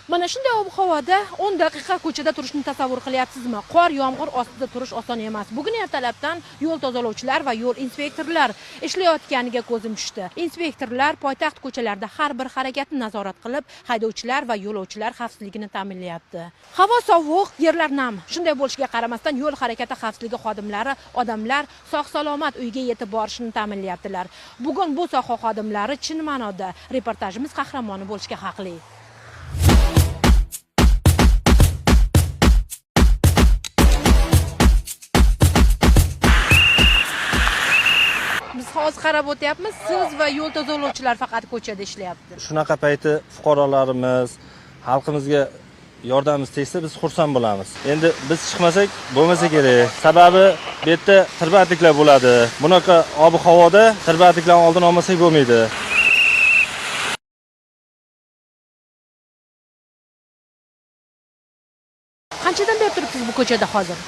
Mana shunday ob-havoda 10 daqiqa ko'chada turishni tasavvur qilyapsizmi? Qor, yomg'ir ostida turish oson emas. Bugun ertalabdan yo'l tozalovchilar va yo'l inspektorlar ishlayotganiga ko'zim tushdi. Inspektorlar poytaxt ko'chalarida har bir harakatni nazorat qilib, haydovchilar va yo'lovchilar xavfsizligini ta'minlayapti. Havo sovuq, yerlar nam. Shunday bo'lishiga qaramasdan yo'l harakati xavfsizligi xodimlari odamlar sog'-salomat uyga yetib borishini ta'minlayaptilar. Bugun bu soha xodimlari chin ma'noda reportajimiz qahramoni bo'lishga haqli. Biz hozir qarab o'tyapmiz, siz va yo'l tozalovchilar faqat ko'chada ishlayapti. Shunaqa payti fuqarolarimiz, xalqimizga yordamimiz tegsa biz xursand bo'lamiz. Endi biz chiqmasak bo'lmasa kerak. Sababi bu yerda tirbandliklar bo'ladi. Bunaqa ob-havoda tirbandliklarni oldini olmasak bo'lmaydi. Qanchadan beri turibsiz bu ko'chada hozir?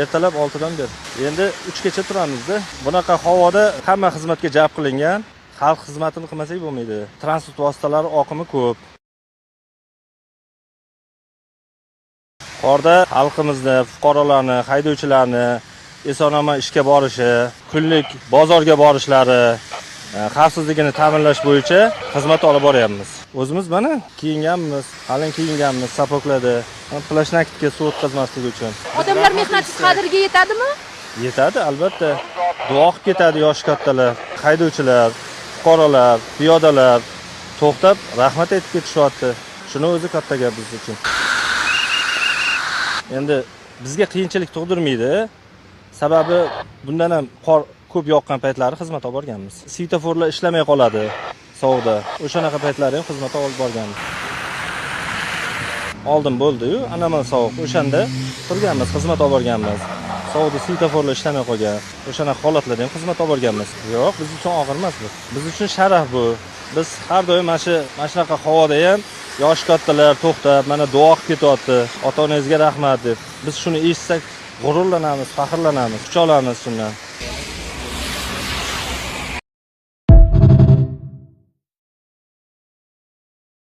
Ertalab 6 dan beri. Endi 3 gacha turamizda. Bunaqa havoda hamma xizmatga jalb qilingan. Xalq xizmatini qilmasak bo'lmaydi. Transport vositalari oqimi ko'p. Qorda xalqimizni, fuqarolarni, haydovchilarni eson-omon ishga borishi, kunlik bozorga borishlari, xavfsizligini ta'minlash bo'yicha xizmat olib boryapmiz. O'zimiz mana kiyinganmiz, qalin kiyinganmiz, sapoklarda, plashnakitga suv o'tkazmaslik uchun. Odamlar mehnatsiz qadriga yetadimi? Yetadi, albatta. Duo qilib ketadi yosh kattalar, haydovchilar, fuqarolar, piyodalar to'xtab rahmat aytib ketishyapti. Shuni o'zi katta gap biz uchun. Endi bizga qiyinchilik tug'dirmaydi. Sababi bundan ham qor ko'p yoqqan paytlari xizmat olib borganmiz. Svetoforlar ishlamay qoladi sovuqda. O'shanaqa paytlari ham xizmat olib borganmiz. Oldin bo'ldi-yu, anaman sovuq. O'shanda turganmiz, xizmat olib borganmiz. Sovuqda svetoforlar ishlamay qolgan. O'shanaqa holatlarda ham xizmat olib borganmiz. Yo'q, biz uchun og'ir emas bu. Biz uchun sharaf bu. Biz har doim mana shunaqa havoda ham yosh kattalar to'xtab, mana duo qilib ketyapti. Ota-onangizga rahmat deb. Biz shuni eshitsak g'ururlanamiz, faxrlanamiz, kuch olamiz shundan.